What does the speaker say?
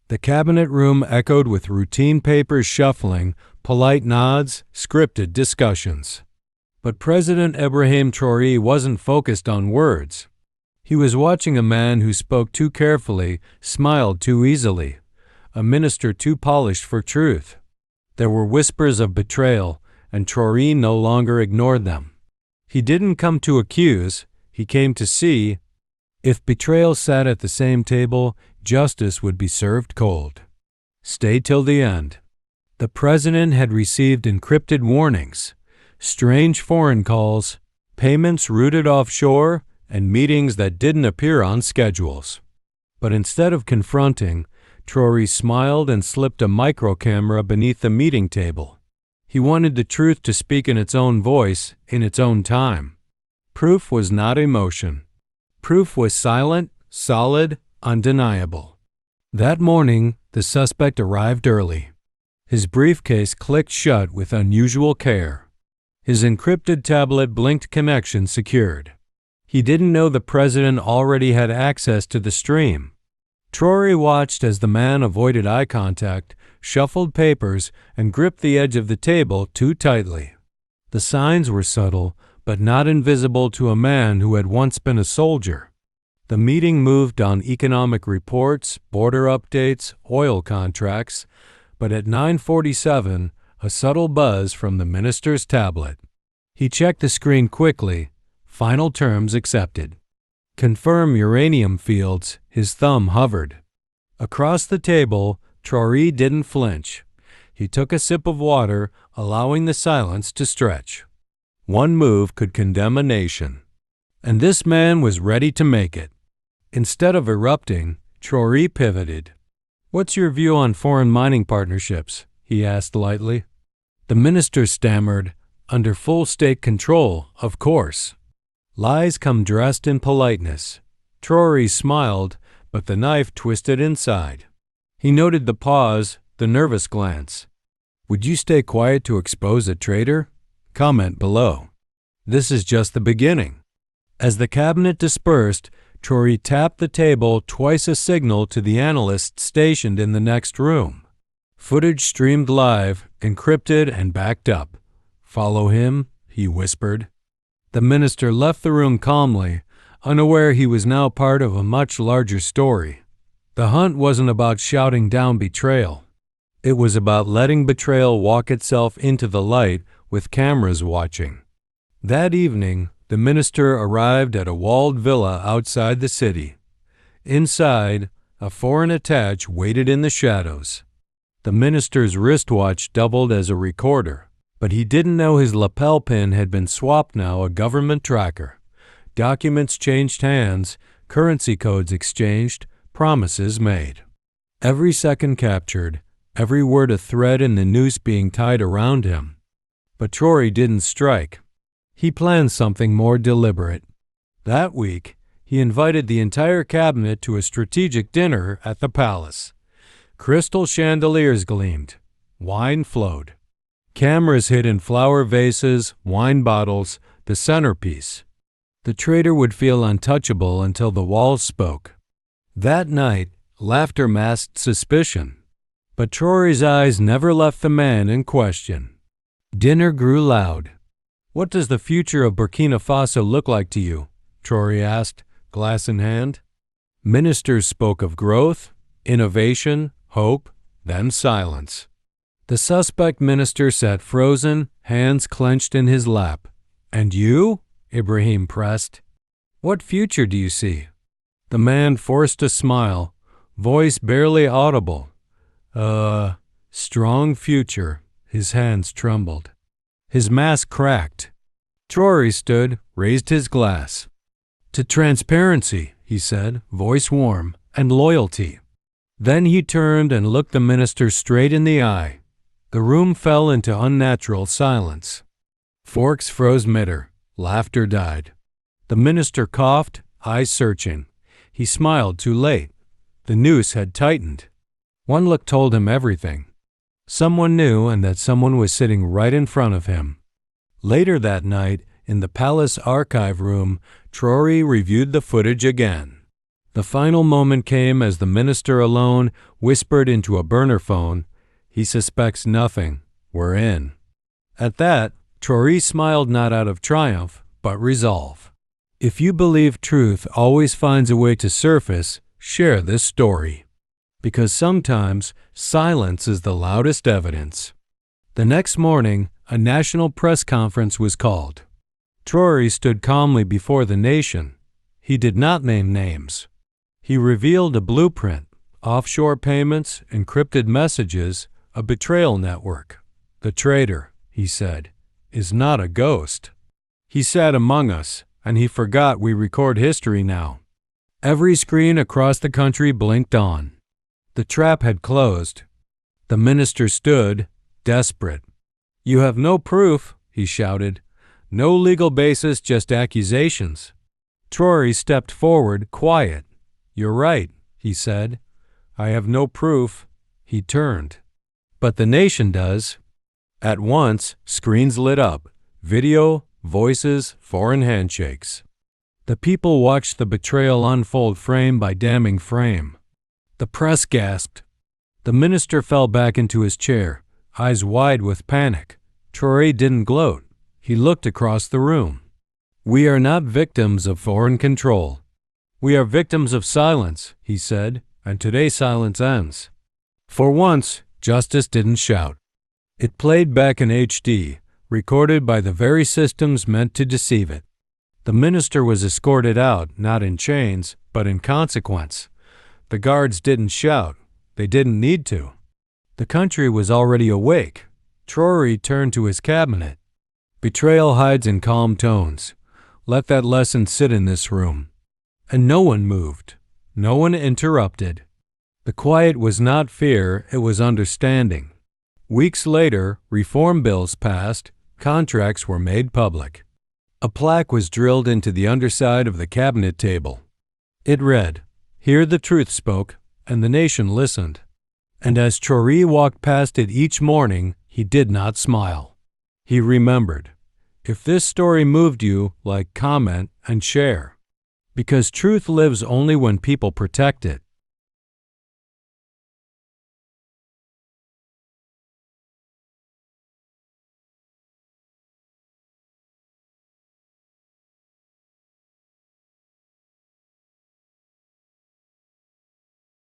The cabinet room echoed with routine papers shuffling, polite nods, scripted discussions. But President Ibrahim Traoré wasn't focused on words. He was watching a man who spoke too carefully, smiled too easily, a minister too polished for truth. There were whispers of betrayal, and Traoré no longer ignored them. He didn't come to accuse, he came to see. If betrayal sat at the same table, justice would be served cold. Stay till the end. The president had received encrypted warnings, strange foreign calls, payments routed offshore, and meetings that didn't appear on schedules. But instead of confronting, Traoré smiled and slipped a micro camera beneath the meeting table. He wanted the truth to speak in its own voice, in its own time. Proof was not emotion. Proof was silent, solid, undeniable. That morning, the suspect arrived early. His briefcase clicked shut with unusual care. His encrypted tablet blinked connection secured. He didn't know the president already had access to the stream. Traoré watched as the man avoided eye contact, shuffled papers, and gripped the edge of the table too tightly. The signs were subtle, but not invisible to a man who had once been a soldier. The meeting moved on economic reports, border updates, oil contracts, but at 9:47, a subtle buzz from the minister's tablet. He checked the screen quickly. Final terms accepted. Confirm uranium fields, his thumb hovered. Across the table, Traoré didn't flinch. He took a sip of water, allowing the silence to stretch. One move could condemn a nation. And this man was ready to make it. Instead of erupting, Traoré pivoted. "What's your view on foreign mining partnerships?" he asked lightly. The minister stammered, "Under full state control, of course." Lies come dressed in politeness. Traoré smiled, but the knife twisted inside. He noted the pause, the nervous glance. "Would you stay quiet to expose a traitor? Comment below." This is just the beginning. As the cabinet dispersed, Traoré tapped the table twice a signal to the analysts stationed in the next room. Footage streamed live, encrypted and backed up. "Follow him," he whispered. The minister left the room calmly, unaware he was now part of a much larger story. The hunt wasn't about shouting down betrayal. It was about letting betrayal walk itself into the light with cameras watching. That evening, the minister arrived at a walled villa outside the city. Inside, a foreign attach waited in the shadows. The minister's wristwatch doubled as a recorder. But he didn't know his lapel pin had been swapped now a government tracker. Documents changed hands, currency codes exchanged, promises made. Every second captured, every word a thread in the noose being tied around him. But Traoré didn't strike. He planned something more deliberate. That week, he invited the entire cabinet to a strategic dinner at the palace. Crystal chandeliers gleamed. Wine flowed. Cameras hid in flower vases, wine bottles, the centerpiece. The traitor would feel untouchable until the walls spoke. That night, laughter masked suspicion. But Traoré's eyes never left the man in question. Dinner grew loud. "What does the future of Burkina Faso look like to you?" Traoré asked, glass in hand. Ministers spoke of growth, innovation, hope, then silence. The suspect minister sat frozen, hands clenched in his lap. "And you?" Ibrahim pressed. "What future do you see?" The man forced a smile, voice barely audible. Strong future." His hands trembled. His mask cracked. Traoré stood, raised his glass. "To transparency," he said, voice warm, "and loyalty." Then he turned and looked the minister straight in the eye. The room fell into unnatural silence. Forks froze midair. Laughter died. The minister coughed, eyes searching. He smiled too late. The noose had tightened. One look told him everything. Someone knew, and that someone was sitting right in front of him. Later that night, in the palace archive room, Traoré reviewed the footage again. The final moment came as the minister alone whispered into a burner phone, "He suspects nothing. We're in." At that, Traoré smiled not out of triumph, but resolve. If you believe truth always finds a way to surface, share this story. Because sometimes silence is the loudest evidence. The next morning, a national press conference was called. Traoré stood calmly before the nation. He did not name names. He revealed a blueprint, offshore payments, encrypted messages, a betrayal network. The traitor, he said, is not a ghost. He sat among us, and he forgot we record history now. Every screen across the country blinked on. The trap had closed. The minister stood, desperate. "You have no proof," he shouted. "No legal basis, just accusations." Traoré stepped forward, quiet. "You're right," he said. "I have no proof." He turned. "But the nation does." At once, screens lit up. Video, voices, foreign handshakes. The people watched the betrayal unfold frame by damning frame. The press gasped. The minister fell back into his chair, eyes wide with panic. Traoré didn't gloat. He looked across the room. "We are not victims of foreign control. We are victims of silence," he said, "and today silence ends." For once, justice didn't shout. It played back in HD, recorded by the very systems meant to deceive it. The minister was escorted out, not in chains, but in consequence. The guards didn't shout. They didn't need to. The country was already awake. Traoré turned to his cabinet. "Betrayal hides in calm tones. Let that lesson sit in this room." And no one moved. No one interrupted. The quiet was not fear, it was understanding. Weeks later, reform bills passed, contracts were made public. A plaque was drilled into the underside of the cabinet table. It read, "Here the truth spoke, and the nation listened." And as Traoré walked past it each morning, he did not smile. He remembered. If this story moved you, like, comment, and share. Because truth lives only when people protect it.